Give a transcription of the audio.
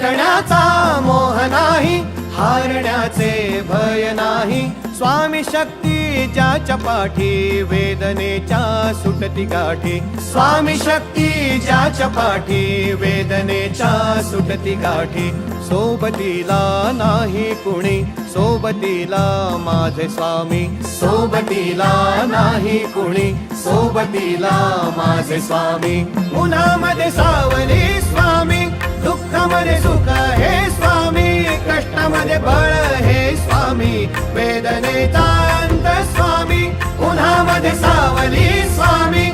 जिंकण्याचा मोह नाही, हारण्याचे भय नाही. स्वामी शक्ती ज्याच्या पाठी, वेदनेच्या सुटती गाठी. स्वामी शक्ती ज्याच्या पाठी, वेदनेच्या सुटती गाठी. सोबतीला नाही कुणी, सोबतीला माझे स्वामी. सोबतीला नाही कुणी, सोबतीला माझे स्वामी. उन्हामध्ये सावली स्वामी, दुःखामध्ये सुख हे स्वामी. कष्टामध्ये बळ हे स्वामी, वेदनेचा अंत स्वामी. उन्हामध्ये सावली स्वामी,